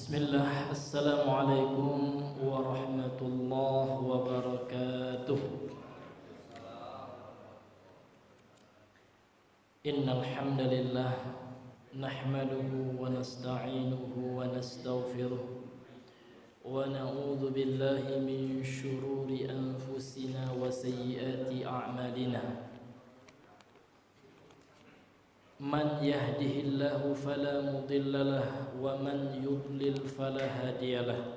Bismillah, Assalamualaikum warahmatullahi wabarakatuh. Innal hamdalillah nahmaduhu wa nasta'inuhu wa nastaghfiruh wa na'udzu billahi min shururi anfusina wa sayyiati a'malina. Man yahdihillahu fala mudilla lahu wa man yudlil fala hadiya lahu.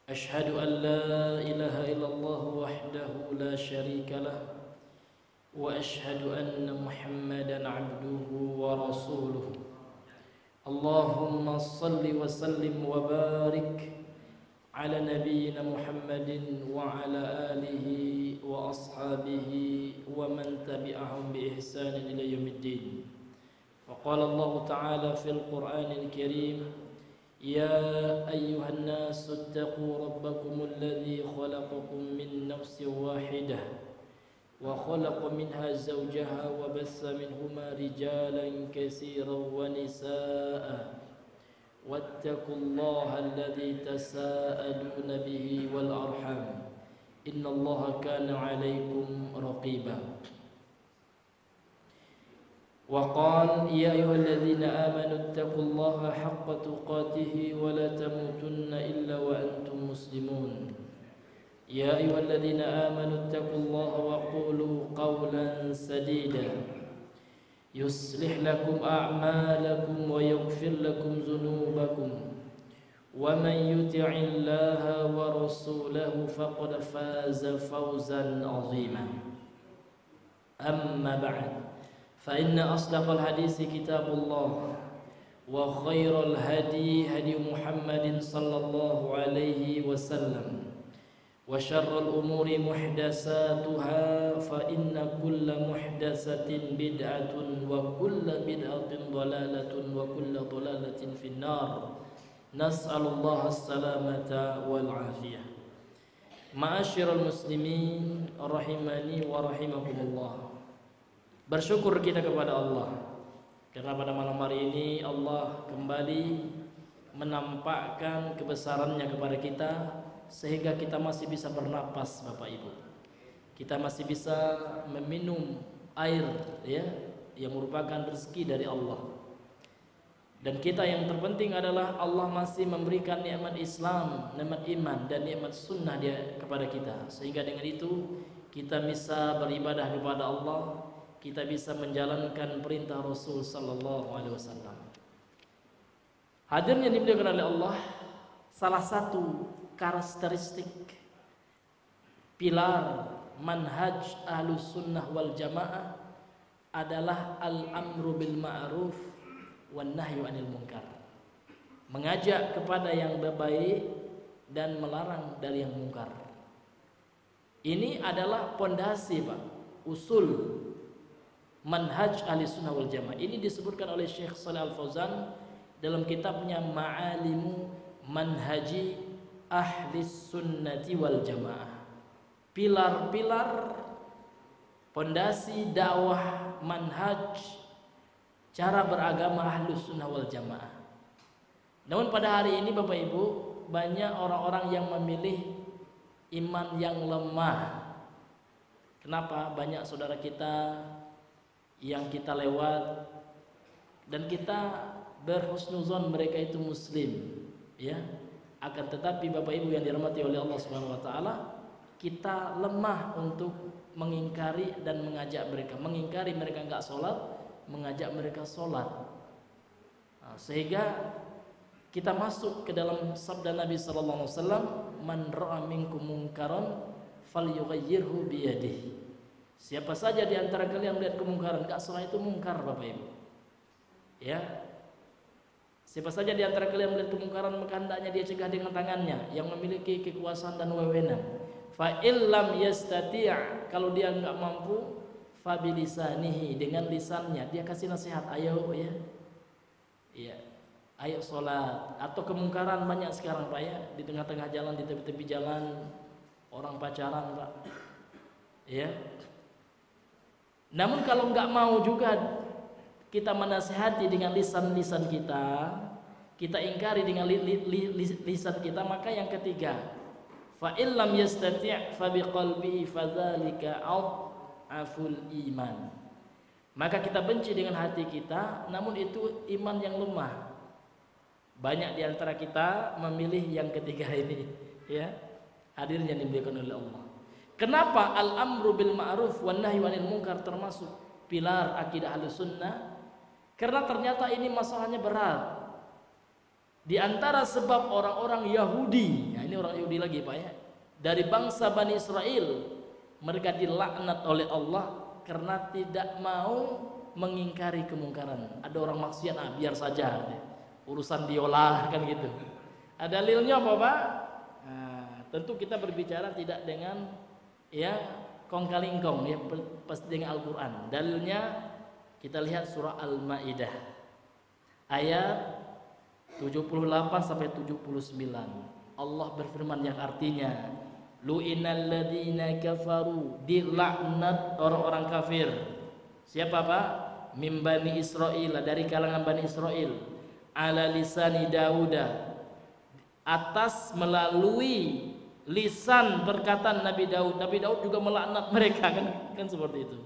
Ashhadu an la ilaha illallah wahdahu la syarika lahu wa ashhadu anna Muhammadan abduhu wa rasuluhu. Allahumma salli wa sallim wa barik ala nabiyyina Muhammadin wa ala alihi wa ashabihi wa man tabi'ahum bi ihsanin ila yaumiddin. Faqala Allah Ta'ala fil Qur'anil Karim, ya ayyuhan nasu ittaqu rabbakumul ladzi khalaqakum min nafsin wahidah wa khalaqa minha zawjaha wa bassa minhuma rijalan katsiran wa nisaa'a wattaqullaha alladzi tasaaluna bihi wal arham innallaha kana 'alaikum raqiba. Wa qala ya ayyuhalladzina amanu ittaqullaha haqqa tuqatih wa la tamutunna illa wa antum muslimun. Ya ayyuhalladzina amanu ittaqullaha wa qulu qawlan sadida yuslih lakum a'malakum wa yaghfir lakum dhunubakum wa man yuti'illaha wa rasulahu faqad faza fawzan 'azima. Amma ba'd, fa inna asdaqal hadisi kitabullah wa khairal hadi hadi Muhammadin sallallahu alaihi wasallam wa syarrul umuri muhdatsatuha fa inna kulla muhdatsatin bid'atun wa kulla bid'atin dhalalatun wa kulla dhalalatin finnar. Nas'alullaha as-salamata wal afiyah. Ma'asyiral muslimin rahimani wa rahimakumullah. Bersyukur kita kepada Allah karena pada malam hari ini Allah kembali menampakkan kebesarannya kepada kita sehingga kita masih bisa bernapas, Bapak Ibu. Kita masih bisa meminum air, ya, yang merupakan rezeki dari Allah. Dan kita yang terpenting adalah Allah masih memberikan nikmat Islam, nikmat iman dan nikmat sunnah dia kepada kita. Sehingga dengan itu kita bisa beribadah kepada Allah, kita bisa menjalankan perintah Rasul sallallahu alaihi wasallam. Hadirnya dimuliakan oleh Allah, salah satu karakteristik pilar manhaj ahlus sunnah wal jamaah adalah al-amru bil ma'ruf wan nahyu anil munkar. Mengajak kepada yang baik dan melarang dari yang mungkar. Ini adalah pondasi, Pak, usul manhaj ahlus sunnah wal jamaah. Ini disebutkan oleh Syekh Shalih Al-Fauzan dalam kitabnya Ma'alimu Manhaji Ahlis Sunnati wal Jamaah. Pilar-pilar pondasi dakwah manhaj cara beragama Ahlus Sunnah wal Jamaah. Namun pada hari ini Bapak Ibu, banyak orang-orang yang memilih iman yang lemah. Kenapa? Banyak saudara kita yang kita lewat dan kita berhusnuzon mereka itu muslim, ya. Akan tetapi Bapak Ibu yang dirahmati oleh Allah Subhanahu wa taala, kita lemah untuk mengingkari dan mengajak mereka. Mengingkari mereka enggak salat, mengajak mereka salat. Sehingga kita masuk ke dalam sabda Nabi sallallahu alaihi wasallam, "Man ra'a minkum munkaran falyughayyirhu bi yadihi." Siapa saja di antara kalian melihat kemungkaran, enggak salat itu mungkar, Bapak Ibu. Ya. Siapa saja di antara kalian melihat kemungkaran, maka hendaknya dia cegah dengan tangannya yang memiliki kekuasaan dan wewenang. Fa illam yastati', kalau dia enggak mampu, fa bilisanihi, dengan lisannya dia kasih nasihat, ayo ya. Iya. Ayo salat. Atau kemungkaran banyak sekarang, Pak, ya, di tengah-tengah jalan, di tepi-tepi jalan, orang pacaran, Pak. Ya. Namun kalau enggak mau juga kita menasihati dengan lisan-lisan kita, kita ingkari dengan lisan kita, maka yang ketiga, fa illam yastati' fa biqalbihi fadzalika aful iman. Maka kita benci dengan hati kita, namun itu iman yang lemah. Banyak di antara kita memilih yang ketiga ini, ya. Hadirin yang dimuliakan oleh Allah. Kenapa al-amru bil ma'ruf wan nahyu 'anil munkar termasuk pilar akidah Ahlussunnah? Karena ternyata ini masalahnya berat. Di antara sebab orang-orang Yahudi, ya ini orang Yahudi lagi Pak ya, dari bangsa Bani Israel, mereka dilaknat oleh Allah karena tidak mau mengingkari kemungkaran. Ada orang maksiat, biar saja, urusan diolah kan gitu. Ada dalilnya apa Pak? Nah, tentu kita berbicara tidak dengan ya kong kali kong ya, pasti dengan Al-Quran. Dalilnya kita lihat surah Al-Maidah ayat 78 sampai 79. Allah berfirman yang artinya, lu'inal ladzina kafaru, dilaknat orang-orang kafir. Siapa Pak? Min Bani Israil, dari kalangan Bani Israil, ala lisani Dauda, atas melalui lisan perkataan Nabi Daud. Nabi Daud juga melaknat mereka kan seperti itu.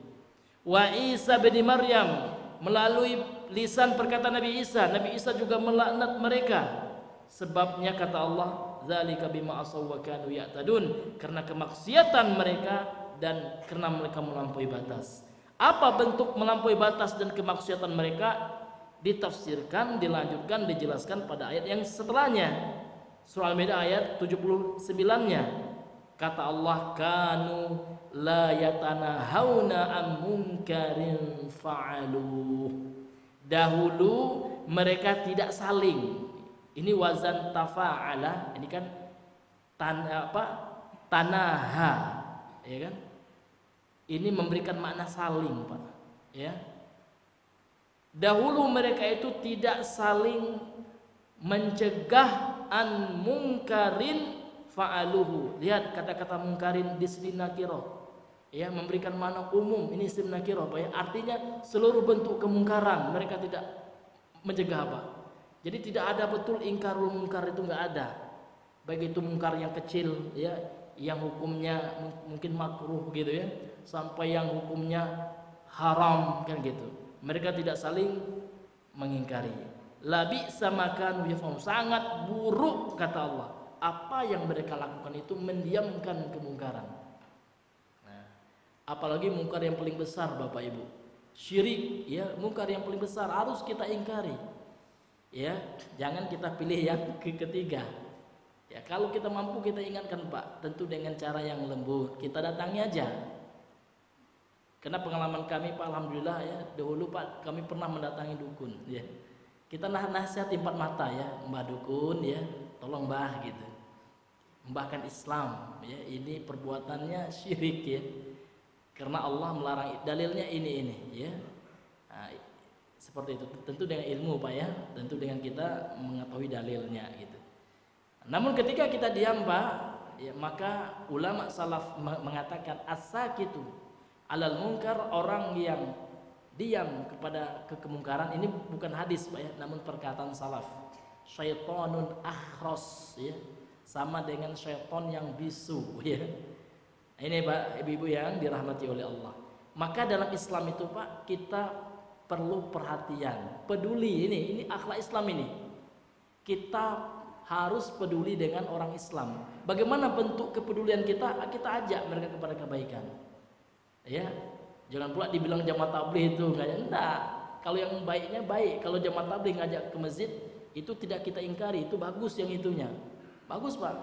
Wa Isa bin Maryam, melalui lisan perkataan Nabi Isa. Nabi Isa juga melaknat mereka. Sebabnya kata Allah, zalika bima asaw wa kanu ya'tadun, karena kemaksiatan mereka dan karena mereka melampaui batas. Apa bentuk melampaui batas dan kemaksiatan mereka? Ditafsirkan, dilanjutkan, dijelaskan pada ayat yang setelahnya. Surah Al-Maidah ayat 79-nya. Kata Allah, kanu la yatanahawna an munkarin fa'aluh. Dahulu mereka tidak saling. Ini wazan tafa'ala, ini kan tanaha, ya kan? Ini memberikan makna saling, Pak, ya. Dahulu mereka itu tidak saling mencegah an munkarin fa'aluhu. Lihat kata-kata mungkarin di sini nakirah, ya, memberikan makna umum. Ini isim nakirah, Pak, ya. Artinya seluruh bentuk kemungkaran mereka tidak mencegah, Pak. Jadi tidak ada betul ingkarul mungkar, itu enggak ada. Baik itu mungkar yang kecil, ya, yang hukumnya mungkin makruh gitu ya, sampai yang hukumnya haram kan gitu. Mereka tidak saling mengingkari. Labi samakan yafum, sangat buruk kata Allah. Apa yang mereka lakukan itu mendiamkan kemungkaran. Nah, apalagi mungkar yang paling besar Bapak Ibu, syirik, ya, mungkar yang paling besar harus kita ingkari. Ya, jangan kita pilih yang ketiga. Ya, kalau kita mampu kita ingatkan Pak, tentu dengan cara yang lembut. Kita datangi aja. Karena pengalaman kami Pak, alhamdulillah ya, dahulu Pak kami pernah mendatangi dukun. Ya, kita nasihat empat mata ya, Mbah dukun ya, tolong Mbah gitu. Membahkan Islam, ya, ini perbuatannya syirik ya. Karena Allah melarang, dalilnya ini ya. Nah, seperti itu, tentu dengan ilmu Pak ya, tentu dengan kita mengetahui dalilnya gitu. Namun ketika kita diam Pak, ya, maka ulama salaf mengatakan as-sakitu alal munkar, orang yang diam kepada kemungkaran, ini bukan hadis Pak ya, namun perkataan salaf. Syaitonun akhros ya, sama dengan syaiton yang bisu ya. Ini Pak, ibu-ibu yang dirahmati oleh Allah. Maka dalam Islam itu Pak, kita perlu perhatian, peduli. Ini akhlak Islam ini. Kita harus peduli dengan orang Islam. Bagaimana bentuk kepedulian kita? Kita ajak mereka kepada kebaikan. Ya, jangan pula dibilang jamaah tabligh itu enggak. Kalau yang baiknya baik. Kalau jamaah tabligh ngajak ke masjid, itu tidak kita ingkari, itu bagus yang itunya. Bagus Pak,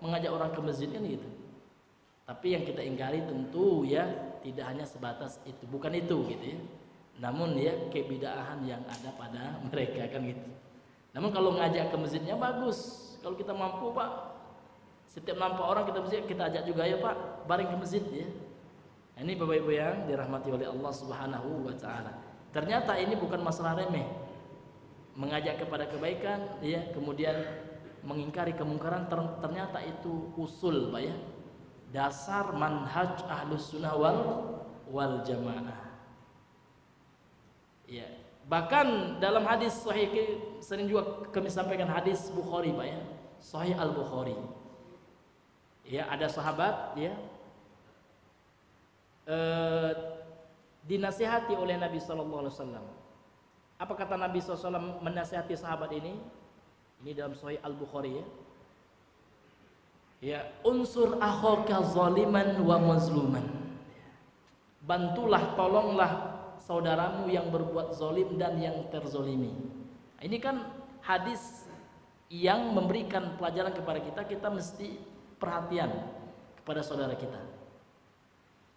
mengajak orang ke masjid kan gitu. Tapi yang kita ingkari tentu ya tidak hanya sebatas itu, bukan itu gitu ya. Namun ya kebidaahan yang ada pada mereka kan gitu. Namun kalau ngajak ke masjidnya bagus. Kalau kita mampu Pak, setiap nampak orang kita masjid, kita ajak juga ya Pak, bareng ke masjid ya. Ini Bapak Ibu yang dirahmati oleh Allah Subhanahu wa taala. Ternyata ini bukan masalah remeh. Mengajak kepada kebaikan ya, kemudian mengingkari kemungkaran, ternyata itu usul Pak ya. Dasar manhaj Ahlus Sunnah wal Jamaah. Ya, Bahkan dalam hadis sahih, sering juga kami sampaikan hadis Bukhari Pak ya, Sahih Al-Bukhari. Ya, ada sahabat ya dinasihati oleh Nabi sallallahu alaihi wasallam. Apa kata Nabi sallallahu alaihi wasallam menasihati sahabat ini? Ini dalam Sahih Al-Bukhari ya. Ya, unsur akhaka zaliman wa mazluman. Bantulah, tolonglah saudaramu yang berbuat zalim dan yang terzolimi. Ini kan hadis yang memberikan pelajaran kepada kita, kita mesti perhatian kepada saudara kita.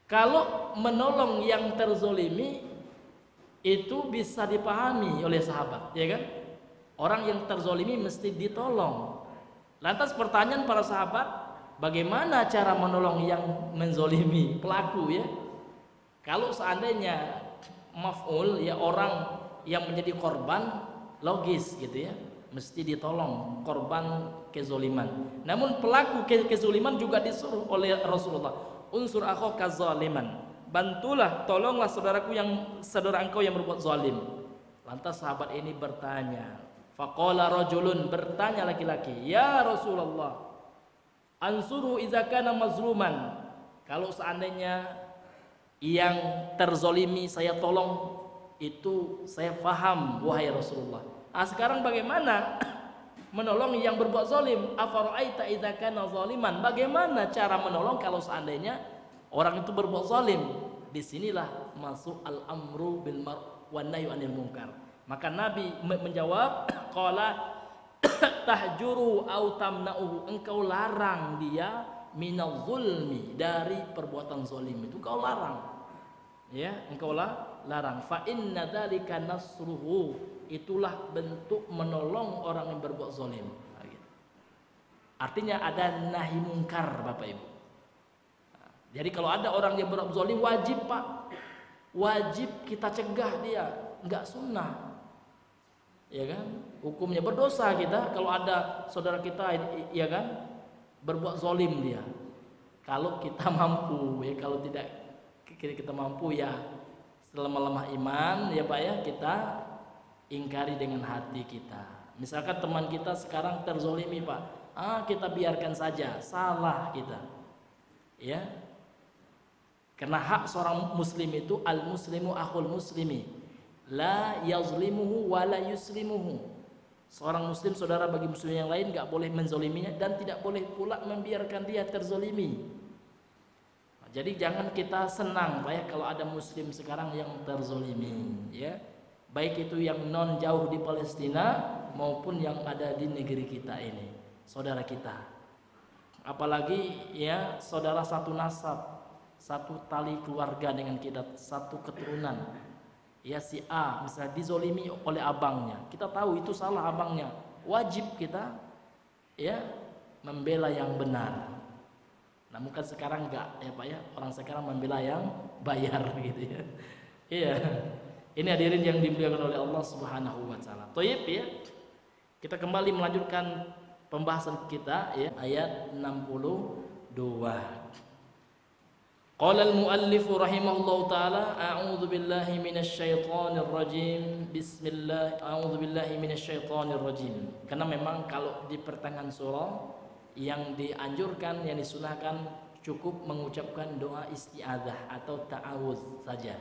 Kalau menolong yang terzolimi itu bisa dipahami oleh sahabat, ya kan? Orang yang terzolimi mesti ditolong. Lantas pertanyaan para sahabat, bagaimana cara menolong yang menzolimi pelaku ya? Kalau seandainya maf'ul ya, orang yang menjadi korban, logis gitu ya, mesti ditolong korban kezoliman. Namun pelaku kezoliman juga disuruh oleh Rasulullah, unsur akhaka zaliman, bantulah, tolonglah saudara engkau yang berbuat zalim. Lantas sahabat ini bertanya, faqala rajulun, bertanya laki-laki, ya Rasulullah, ansuru idza kana mazluman, kalau seandainya yang terzolimi saya tolong, itu saya faham wahai Rasulullah. Sekarang bagaimana menolong yang berbuat zalim? Afara'aita idza kana zaliman, bagaimana cara menolong kalau seandainya orang itu berbuat zalim? Disinilah masuk al-amru bil ma'ruf wan nahyu 'anil munkar. Maka Nabi menjawab, qala tahjuru au tamna'uhu, engkau larang dia minal zulmi, dari perbuatan zalim itu kau larang. Ya, engkau larang. Fa inna dzalika nasruhu, itulah bentuk menolong orang yang berbuat zalim. Artinya ada nahi mungkar Bapak Ibu. Jadi kalau ada orang yang berbuat zalim, wajib Pak, wajib kita cegah dia, enggak sunnah. Ya kan? Hukumnya berdosa kita kalau ada saudara kita ya kan berbuat zalim dia. Kalau kita mampu ya, kalau tidak kita mampu ya, selama lemah iman ya Pak ya, kita ingkari dengan hati kita. Misalkan teman kita sekarang terzolimi Pak, kita biarkan saja, salah kita ya, karena hak seorang muslim itu, al muslimu akhul muslimi, la yazlimuhu wa la yuslimuhu. Seorang muslim saudara bagi muslim yang lain, gak boleh menzoliminya dan tidak boleh pula membiarkan dia terzolimi. Jadi jangan kita senang Pak ya kalau ada muslim sekarang yang terzolimi ya, baik itu yang non jauh di Palestina maupun yang ada di negeri kita ini, saudara kita. Apalagi ya saudara satu nasab, satu tali keluarga dengan kita, satu keturunan. Ya si A misalnya dizolimi oleh abangnya, kita tahu itu salah abangnya, wajib kita ya membela yang benar. Namun kan sekarang enggak ya Pak ya, orang sekarang membela yang bayar gitu ya. Iya. Ini hadirin yang dimuliakan oleh Allah Subhanahu wa taala. Thayyib ya. Kita kembali melanjutkan pembahasan kita ya, ayat 62. Qala al-muallif rahimahullahu taala, a'udzu billahi minasy syaithanir rajim. Bismillah, a'udzu billahi minasy syaithanir rajim. Karena memang kalau di pertengahan surah yang dianjurkan, yang disunahkan cukup mengucapkan doa isti'adzah atau ta'awudz saja.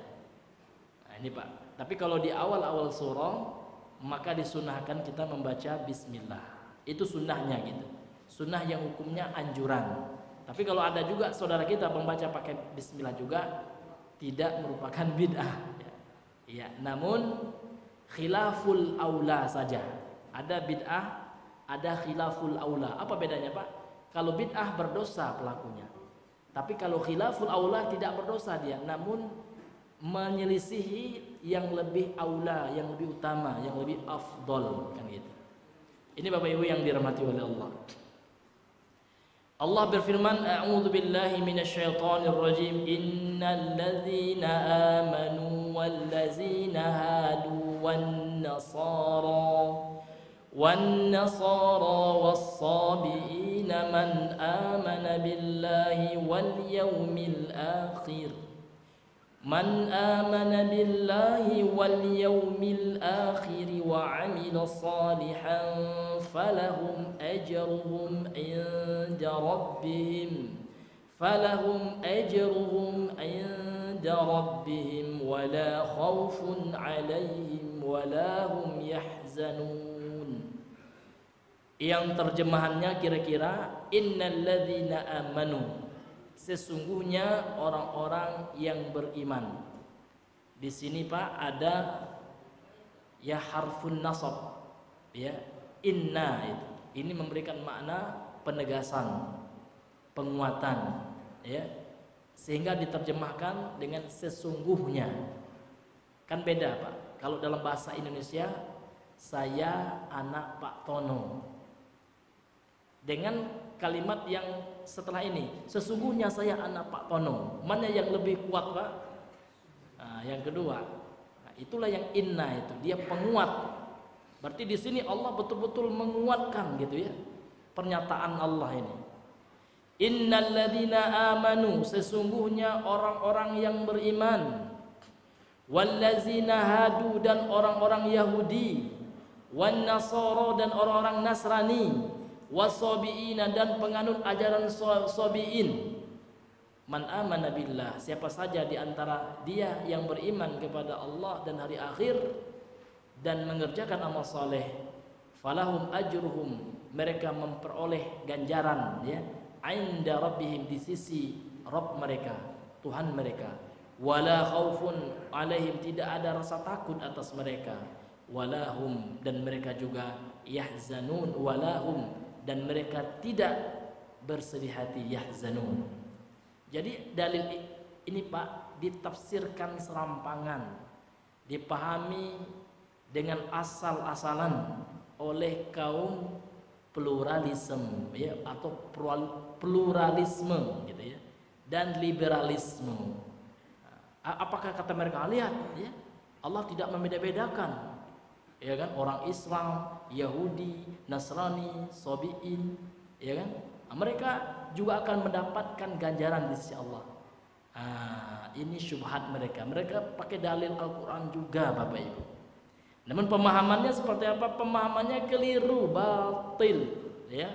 Nah, ini Pak. Tapi kalau di awal-awal surah maka disunahkan kita membaca bismillah. Itu sunnahnya gitu. Sunnah yang hukumnya anjuran. Tapi kalau ada juga saudara kita membaca pakai bismillah juga, tidak merupakan bid'ah. Ya, namun khilaful aula saja. Ada bid'ah, ada khilaful aula. Apa bedanya Pak? Kalau bid'ah berdosa pelakunya, tapi kalau khilaful aula tidak berdosa dia, namun menyelisihi yang lebih aula, yang lebih utama, yang lebih afdol kan gitu. Ini Bapak Ibu yang dirahmati oleh Allah. Allah berfirman, a'udzu billahi minasyaitonir rajim, innal ladzina amanu wal ladzina hadu wan nasara was-sabiina man amana billahi wal yawmil akhir Man amana billahi wal yawmil akhir wa 'amila salihan falahum ajruhum 'inda rabbihim wala khaufun 'alaihim wala hum yahzanun. Yang terjemahannya kira-kira innal ladzina amanu, sesungguhnya orang-orang yang beriman. Di sini Pak ada ya harfun nasab, ya inna itu. Ini memberikan makna penegasan, penguatan, ya. Sehingga diterjemahkan dengan sesungguhnya. Kan beda Pak. Kalau dalam bahasa Indonesia, saya anak Pak Tono. Dengan kalimat yang setelah ini, sesungguhnya saya anak Pak Tono. Mana yang lebih kuat Pak? Nah, yang kedua. Nah, itulah yang inna itu, dia penguat. Berarti di sini Allah betul-betul menguatkan gitu ya. Pernyataan Allah ini. Innal ladzina amanu, sesungguhnya orang-orang yang beriman. Wallazina hadu, dan orang-orang Yahudi. Wan nasara, dan orang-orang Nasrani. Wasobiina, dan penganut ajaran sobiin. Man amana billah, siapa saja di antara dia yang beriman kepada Allah dan hari akhir dan mengerjakan amal soleh, falahum ajruhum, mereka memperoleh ganjaran ya, inda rabbihim, di sisi Rabb mereka, Tuhan mereka. Wala khaufun alaihim, tidak ada rasa takut atas mereka. Walahum, dan mereka juga yahzanun, walahum, dan mereka tidak bersedih hati, yahzanun. Jadi dalil ini Pak ditafsirkan serampangan, dipahami dengan asal-asalan oleh kaum pluralisme ya, atau pluralisme gitu ya, dan liberalisme. Apakah kata mereka? Lihat ya, Allah tidak membeda-bedakan ya kan, orang Islam, Yahudi, Nasrani, Sobiin ya kan, mereka juga akan mendapatkan ganjaran di sisi Allah. Ini syubhat mereka. Mereka pakai dalil Al-Quran juga Bapak Ibu. Namun pemahamannya seperti apa? Pemahamannya keliru, batil ya.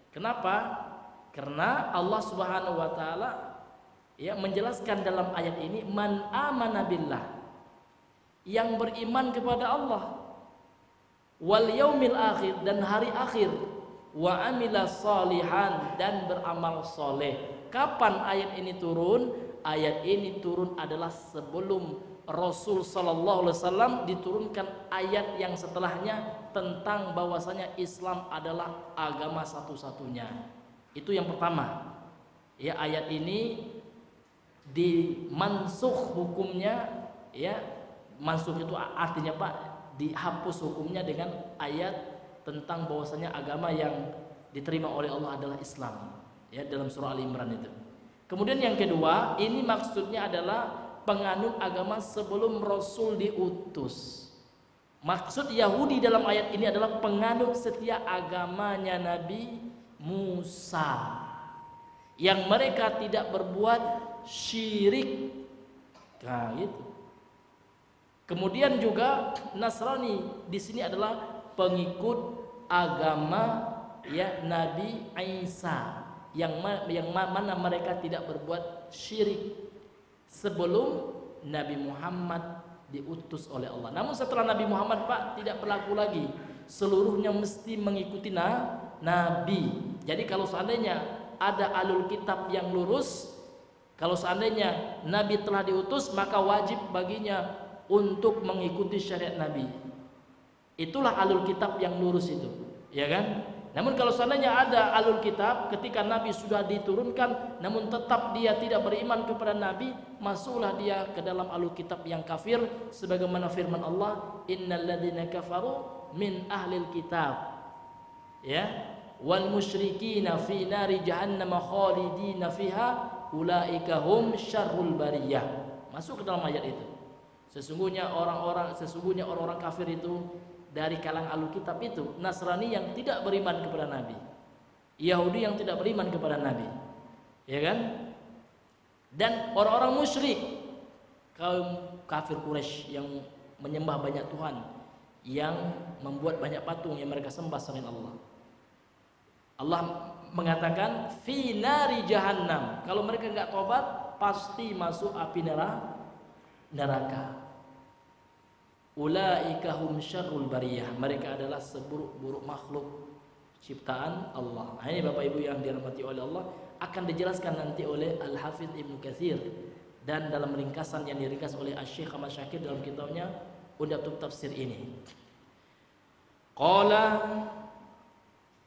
Kenapa? Karena Allah Subhanahu wa taala ya menjelaskan dalam ayat ini, man amana billah, yang beriman kepada Allah, wal yaumil akhir, dan hari akhir, wa amila salihan, dan beramal soleh. Kapan ayat ini turun? Ayat ini turun adalah sebelum Rasul sallallahu alaihi wasallam diturunkan ayat yang setelahnya tentang bahwasanya Islam adalah agama satu-satunya. Itu yang pertama. Ya, ayat ini dimansukh hukumnya ya. Mansukh itu artinya Pak, dihapus hukumnya dengan ayat tentang bahwasanya agama yang diterima oleh Allah adalah Islam ya, dalam surah Ali Imran itu. Kemudian yang kedua, ini maksudnya adalah penganut agama sebelum Rasul diutus. Maksud Yahudi dalam ayat ini adalah penganut setia agamanya Nabi Musa, yang mereka tidak berbuat syirik. Nah, gitu. Kemudian juga Nasrani di sini adalah pengikut agama ya Nabi Isa, yang mana mereka tidak berbuat syirik sebelum Nabi Muhammad diutus oleh Allah. Namun setelah Nabi Muhammad Pak tidak berlaku lagi, seluruhnya mesti mengikuti Nabi. Jadi kalau seandainya ada alul kitab yang lurus, kalau seandainya Nabi telah diutus, maka wajib baginya untuk mengikuti syariat Nabi. Itulah alul kitab yang lurus itu, ya kan? Namun kalau seandainya ada alul kitab ketika Nabi sudah diturunkan, namun tetap dia tidak beriman kepada Nabi, masuklah dia ke dalam alul kitab yang kafir, sebagaimana firman Allah, innal ladzina kafaru min ahlil kitab ya wal musyrikina fi nari jahannam khalidina fiha ulaika hum syarrul bariyah. Masuk ke dalam ayat itu. Sesungguhnya orang-orang kafir itu dari kalangan alul kitab itu, Nasrani yang tidak beriman kepada Nabi, Yahudi yang tidak beriman kepada Nabi, ya kan? Dan orang-orang musyrik kaum kafir Quraisy yang menyembah banyak Tuhan, yang membuat banyak patung yang mereka sembah selain Allah. Allah mengatakan fi nari jahannam, kalau mereka enggak tobat pasti masuk api neraka. Ulaika hum syarrul bariyah, mereka adalah seburuk-buruk makhluk ciptaan Allah. Ini Bapak Ibu yang dirahmati oleh Allah, akan dijelaskan nanti oleh Al-Hafidz Ibnu Katsir, dan dalam ringkasan yang diringkas oleh Asy-Syaikh Ahmad Syakir dalam kitabnya Umdatul Tafsir ini. Qala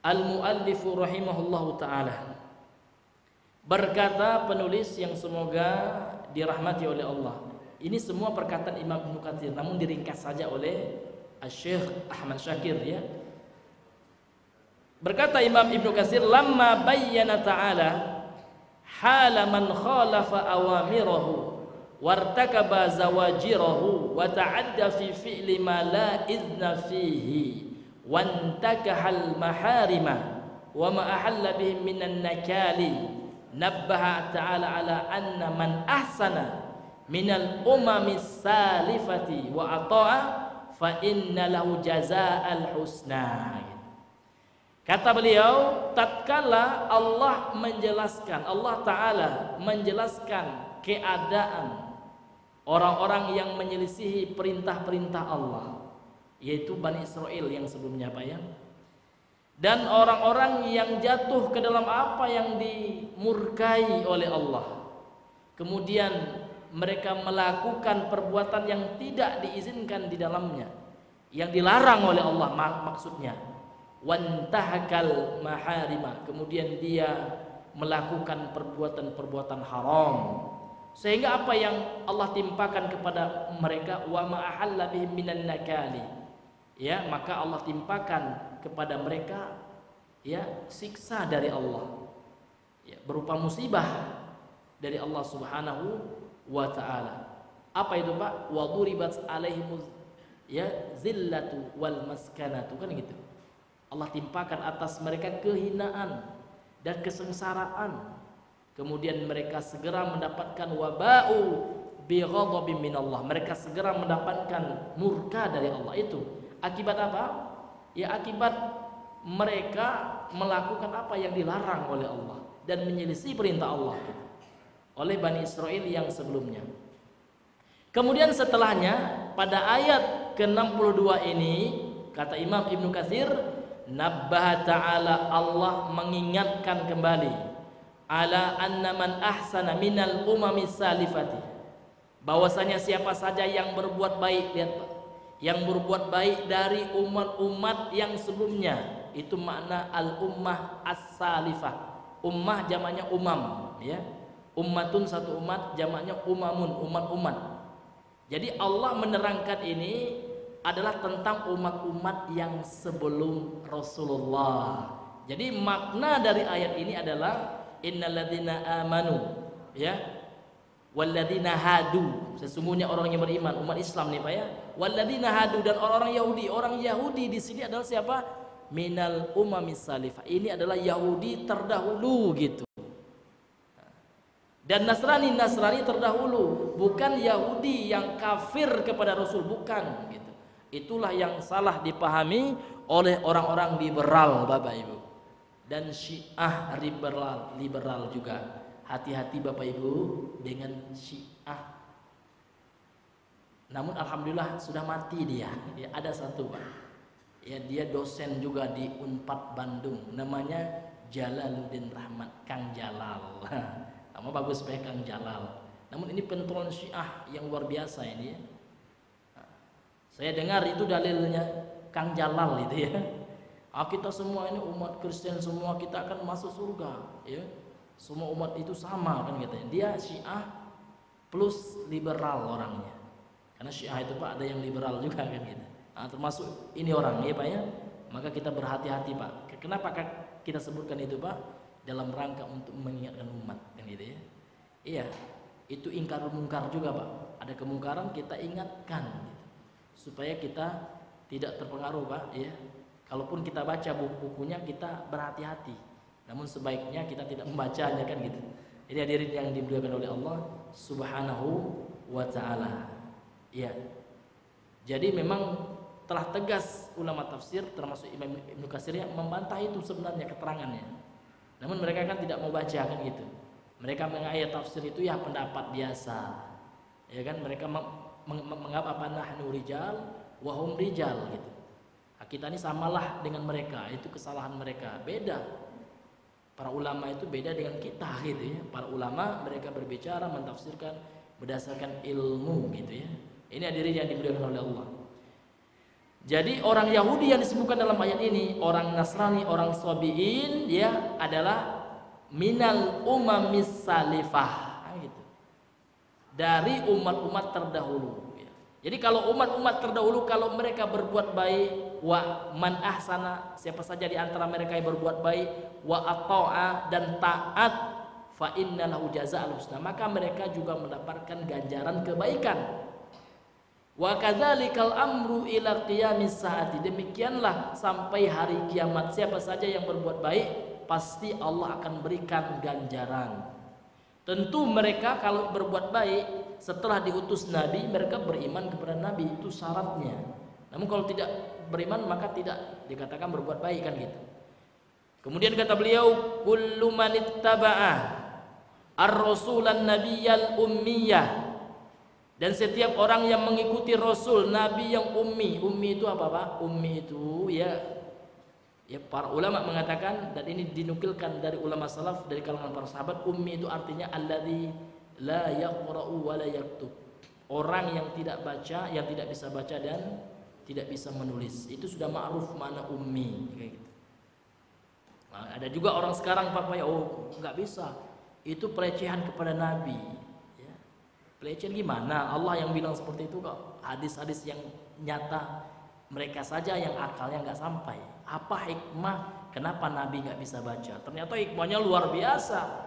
al-muallif rahimahullahu taala, berkata penulis yang semoga dirahmati oleh Allah. Ini semua perkataan Imam Ibnu Katsir, namun diringkas saja oleh Asy-Syaikh Ahmad Syakir, ya. Berkata Imam Ibnu Katsir, lamma bayyana ta'ala hala man khalafa awamirahu wartakaba zawajirahu wa ta'adda fi fi'li ma la idna fihi wantakahal maharima wa ma ahalla bihi minan nakali, nabbaha ta'ala ala anna man ahsana minal umami salifati wa ata'a fa inna lahu jazaa'al husna. Kata beliau, tatkala Allah Ta'ala menjelaskan keadaan orang-orang yang menyelisihi perintah-perintah Allah, yaitu Bani Israel yang sebelumnya, Pak, ya, dan orang-orang yang jatuh ke dalam apa yang dimurkai oleh Allah, kemudian mereka melakukan perbuatan yang tidak diizinkan di dalamnya, yang dilarang oleh Allah, maksudnya wantahakal maharima, kemudian dia melakukan perbuatan-perbuatan haram, sehingga apa yang Allah timpakan kepada mereka, wa ma ahalla bihim minan nakali, ya, maka Allah timpakan kepada mereka, ya, siksa dari Allah, ya, berupa musibah dari Allah Subhanahu wa ta'ala. Apa itu, Pak? Wa duribat alaihimuz, ya, zillatu wal maskanatu, kan gitu. Allah timpakan atas mereka kehinaan dan kesengsaraan, kemudian mereka segera mendapatkan waba'u bi ghadabin minallah, mereka segera mendapatkan murka dari Allah. Itu akibat apa? Ya, akibat mereka melakukan apa yang dilarang oleh Allah dan menyelisih perintah Allah oleh Bani Israel yang sebelumnya. Kemudian setelahnya pada ayat ke-62 ini kata Imam Ibnu Katsir, nabbaha ta'ala, Allah mengingatkan kembali, ala anna man ahsana minal umami salifati, bahwasanya siapa saja yang berbuat baik, lihat Pak, yang berbuat baik dari umat-umat yang sebelumnya, itu makna al-ummah as-salifah. Ummah jamaknya umam, ya. Ummatun satu umat, jamaknya umamun, umat-umat. Jadi Allah menerangkan ini adalah tentang umat-umat yang sebelum Rasulullah. Jadi makna dari ayat ini adalah innalladzina amanu, ya, walladzina hadu, sesungguhnya orang yang beriman, umat Islam nih, Pak, ya, walladzina hadu, dan orang-orang Yahudi. Orang Yahudi di sini adalah siapa? Minal umamis salifah, ini adalah Yahudi terdahulu, gitu. Dan Nasrani terdahulu, bukan Yahudi yang kafir kepada Rasul, bukan, gitu. Itulah yang salah dipahami oleh orang-orang liberal, Bapak Ibu, dan Syiah liberal juga. Hati-hati Bapak Ibu dengan Syiah. Namun alhamdulillah sudah mati dia. Ya, ada satu, Pak, ya, dia dosen juga di Unpad Bandung, namanya Jalaluddin Rahmat, Kang Jalal. Nama bagus, Pak, Kang Jalal. Namun ini pentolan Syiah yang luar biasa ini, ya. Saya dengar itu dalilnya Kang Jalal itu, ya. Kita semua ini umat Kristen semua, kita akan masuk surga, ya. Semua umat itu sama, kan, gitu. Dia Syiah plus liberal orangnya. Karena Syiah itu, Pak, ada yang liberal juga, kan, gitu. Nah, termasuk ini orang, ya, Pak, ya. Maka kita berhati-hati, Pak. Kenapa kita sebutkan itu, Pak? Dalam rangka untuk mengingatkan umat, kan, gitu, ya. Iya, itu ingkar mungkar juga, Pak. Ada kemungkaran kita ingatkan, gitu, supaya kita tidak terpengaruh, Pak, ya. Kalaupun kita baca buku-bukunya, kita berhati-hati. Namun sebaiknya kita tidak membacanya, kan, gitu. Ini hadirin yang dimuliakan oleh Allah Subhanahu wa taala. Ya. Jadi memang telah tegas ulama tafsir termasuk Imam Ibnu Katsir membantah itu sebenarnya keterangannya. Namun mereka kan tidak mau baca kan gitu. Mereka menganggap tafsir itu ya pendapat biasa. Ya kan mereka menganggap apa nahnu rijal wa hum rijal gitu. Kita ini samalah dengan mereka, itu kesalahan mereka. Beda. Para ulama itu beda dengan kita gitu ya. Para ulama mereka berbicara mentafsirkan berdasarkan ilmu gitu ya. Ini hadirin yang dimuliakan oleh Allah. Jadi orang Yahudi yang disebutkan dalam ayat ini, orang Nasrani, orang Sabi'in, dia adalah minal umamis salifah, gitu. Dari umat-umat terdahulu. Jadi kalau umat-umat terdahulu kalau mereka berbuat baik, wa man ahsana, siapa saja di antara mereka yang berbuat baik, wa ata'a dan taat, fa innalahu jazaa'ul husna, maka mereka juga mendapatkan ganjaran kebaikan. Wa kadzalikal amru ila qiyamis saati, demikianlah sampai hari kiamat, siapa saja yang berbuat baik pasti Allah akan berikan ganjaran. Tentu mereka kalau berbuat baik setelah diutus Nabi, mereka beriman kepada Nabi, itu syaratnya. Namun kalau tidak beriman maka tidak dikatakan berbuat baik kan gitu. Kemudian kata beliau, kullu man ittaba'a ar-rasulan nabiyyal ummiyah, dan setiap orang yang mengikuti Rasul Nabi yang ummi. Ummi itu apa Pak? Ummi itu ya para ulama mengatakan, dan ini dinukilkan dari ulama salaf dari kalangan para sahabat, ummi itu artinya alladzi la yaqra'u wa la yaktub. Orang yang tidak baca, yang tidak bisa baca dan tidak bisa menulis. Itu sudah ma'ruf mana ummi kayak gitu. Nah, ada juga orang sekarang Pak ya, oh enggak bisa. Itu pelecehan kepada Nabi. Ya. Pelecehan gimana? Allah yang bilang seperti itu kok. Hadis-hadis yang nyata mereka saja yang akalnya enggak sampai. Apa hikmah kenapa Nabi nggak bisa baca? Ternyata hikmahnya luar biasa.